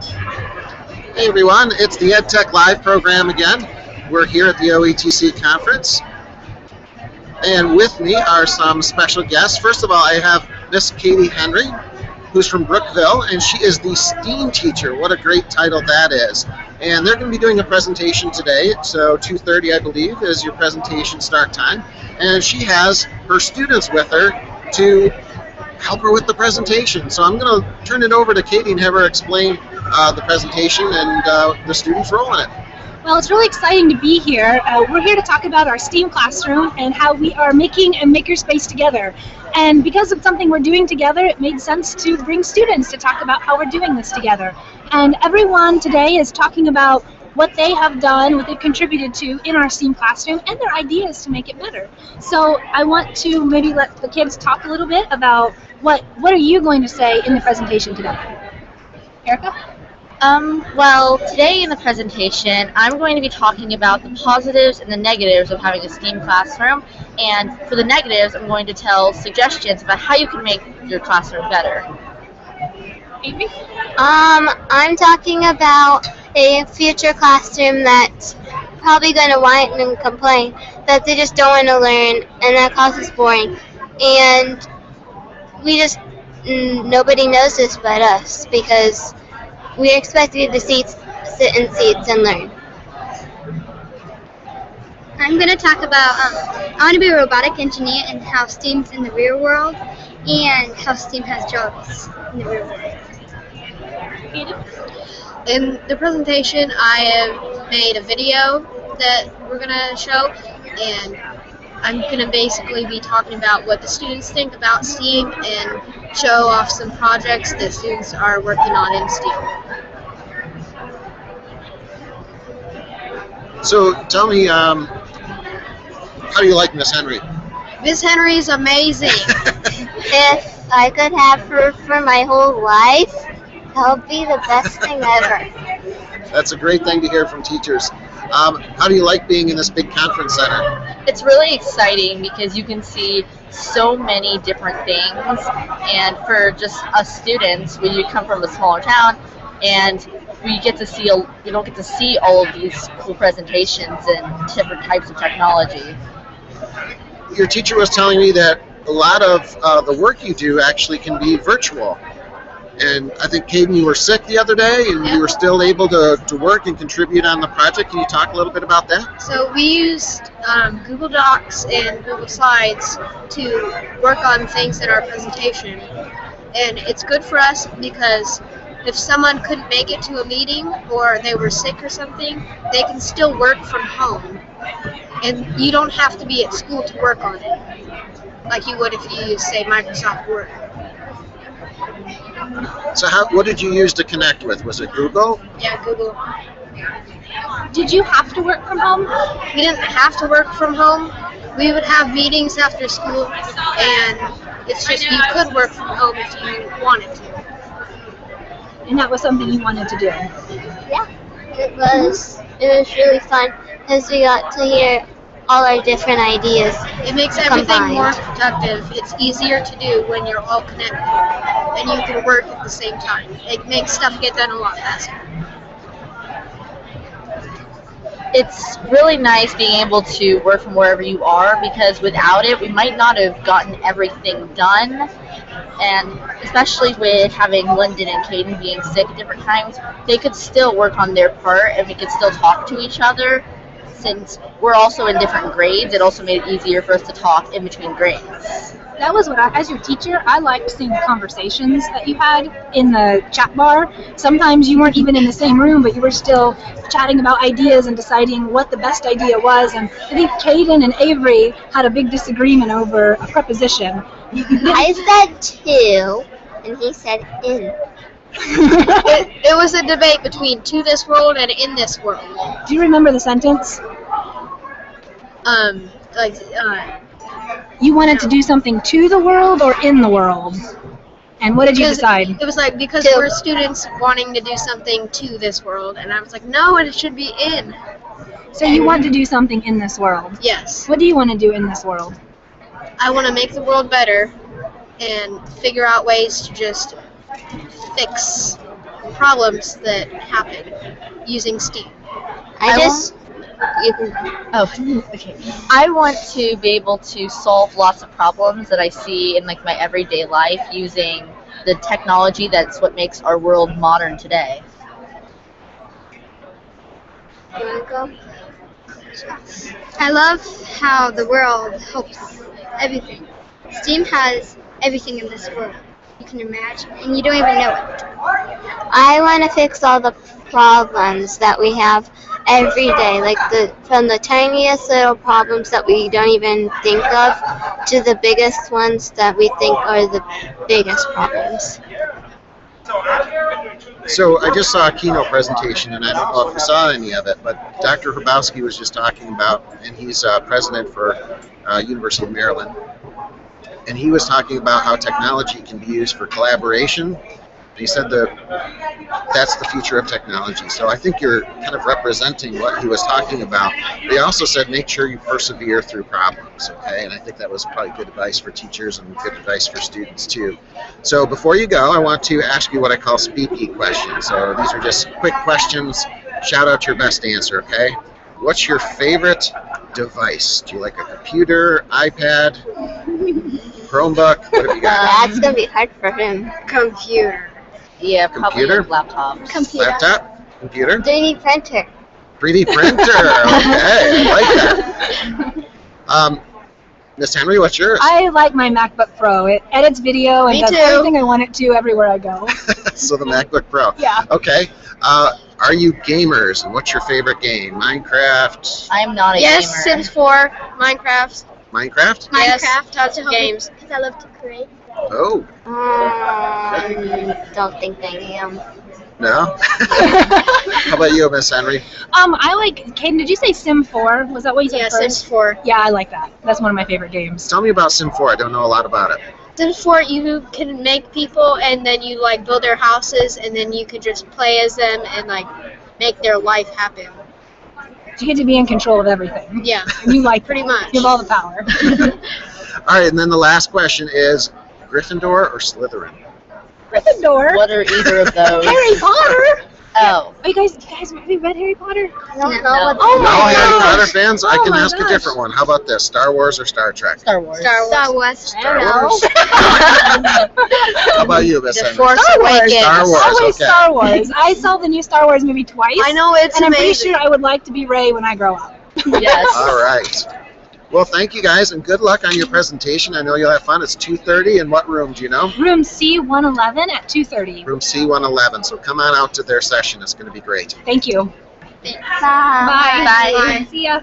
Hey everyone, it's the EdTech Live program again. We're here at the OETC conference, and with me are some special guests. First of all, I have Miss Katie Henry, who's from Brookville, and she is the STEAM teacher. What a great title that is. And they're going to be doing a presentation today, so 2:30 I believe is your presentation start time. And she has her students with her to help her with the presentation. So I'm going to turn it over to Katie and have her explain the presentation and the students' role in it. Well, it's really exciting to be here. We're here to talk about our STEAM classroom and how we are making a makerspace together. And because it's something we're doing together, it made sense to bring students to talk about how we're doing this together. And everyone today is talking about what they have done, what they've contributed to in our STEAM classroom, and their ideas to make it better. So I want to maybe let the kids talk a little bit about what are you going to say in the presentation today? Erica? Well, today in the presentation, I'm going to be talking about the positives and the negatives of having a STEAM classroom. And for the negatives, I'm going to tell suggestions about how you can make your classroom better. Amy? I'm talking about a future classroom that's probably going to whine and complain that they just don't want to learn, and that causes boring. And nobody knows this but us, because we're expected to sit in seats and learn. I'm going to talk about, I want to be a robotic engineer and how STEAM's in the real world and how STEAM has jobs in the real world. In the presentation, I have made a video that we're going to show, and I'm going to basically be talking about what the students think about STEAM and show off some projects that students are working on in STEAM. So tell me, how do you like Miss Henry? Miss Henry's amazing. If I could have her for my whole life, that would be the best thing ever. That's a great thing to hear from teachers. How do you like being in this big conference center? It's really exciting because you can see so many different things, and for just us students, when you come from a smaller town and we get to see, you don't get to see all of these cool presentations and different types of technology. Your teacher was telling me that a lot of the work you do actually can be virtual. And I think, Caden, you were sick the other day, and you were still able to work and contribute on the project. Can you talk a little bit about that? So we used Google Docs and Google Slides to work on things in our presentation. And it's good for us because if someone couldn't make it to a meeting or they were sick or something, they can still work from home. And you don't have to be at school to work on it, like you would if you use, say, Microsoft Word. So what did you use to connect with? Was it Google? Yeah, Google. Did you have to work from home? We didn't have to work from home. We would have meetings after school, and it's just you could work from home if you wanted to. And that was something you wanted to do? Yeah, it was really fun because we got to hear all our different ideas. It makes everything combined. more productive. It's easier to do when you're all connected, and you can work at the same time. It makes stuff get done a lot faster. It's really nice being able to work from wherever you are, because without it, we might not have gotten everything done. And especially with having Lyndon and Caden being sick at different times, they could still work on their part, and we could still talk to each other. Since we're also in different grades, it also made it easier for us to talk in between grades. That was what as your teacher, I liked seeing the conversations that you had in the chat bar. Sometimes you weren't even in the same room, but you were still chatting about ideas and deciding what the best idea was. And I think Caden and Avery had a big disagreement over a preposition. I said to, and he said in. It was a debate between to this world and in this world. Do you remember the sentence? You wanted to do something to the world or in the world? And what did you decide? It was like, because we're students wanting to do something to this world, and I was like, no, it should be in. So you want to do something in this world? Yes. What do you want to do in this world? I want to make the world better and figure out ways to just fix problems that happen using STEAM. You can. Oh, okay. I want to be able to solve lots of problems that I see in like my everyday life using the technology that's what makes our world modern today. You want to go? I love how the world helps everything. STEAM has everything in this world you can imagine, and you don't even know it. I want to fix all the problems that we have every day, like from the tiniest little problems that we don't even think of to the biggest ones that we think are the biggest problems. So I just saw a keynote presentation, and I don't know if you saw any of it, but Dr. Hrabowski was just talking about, and he's president for University of Maryland, and he was talking about how technology can be used for collaboration. And he said that that's the future of technology. So I think you're kind of representing what he was talking about. But he also said make sure you persevere through problems, okay? And I think that was probably good advice for teachers and good advice for students too. So before you go, I want to ask you what I call speaky questions. So these are just quick questions. Shout out your best answer, okay? What's your favorite device? Do you like a computer, iPad, Chromebook? What have you got? That's going to be hard for him. Computer. Yeah, probably Computer? laptops. Computer. Laptop? Computer? 3D printer. 3D printer. Okay, I like that. Miss Henry, what's yours? I like my MacBook Pro. It edits video and Me does too. everything I want it to everywhere I go. So the MacBook Pro. Yeah. Okay. Are you gamers? And what's your favorite game? Minecraft? I'm not a Yes, gamer. Sims 4, Minecraft. Minecraft? Yes, Minecraft. tons of games. Because I love to create. Oh, Don't think I am. no? How about you, Miss Henry? I like, Caden, did you say Sim 4? Was that what you said Yeah, first? Sims 4. Yeah, I like that. That's one of my favorite games. Tell me about Sim 4. I don't know a lot about it. Sims 4, you can make people, and then you like build their houses, and then you can just play as them and like make their life happen. You get to be in control of everything. Yeah, And you like pretty much. You have all the power. All right, and then the last question is Gryffindor or Slytherin? Gryffindor. What are either of those? Harry Potter. Oh, Are you guys have you read Harry Potter? I don't know No. what Oh No, my Harry gosh. Potter fans? I Oh can my ask a gosh. different one. How about this? Star Wars or Star Trek? Star Wars. Star Wars. Star Wars? How about you, Miss The Henry? Force Star Wars. Awakens. Star Wars. Always okay. Star Wars. I saw the new Star Wars movie twice. I know it's and I'm pretty amazing. sure I would like to be Rey when I grow up. Yes. All right. Well, thank you guys, and good luck on your presentation. I know you'll have fun. It's 2:30. In what room, do you know? Room C111 at 2:30. Room C111. So come on out to their session. It's going to be great. Thank you. Bye. Bye. Bye. See ya.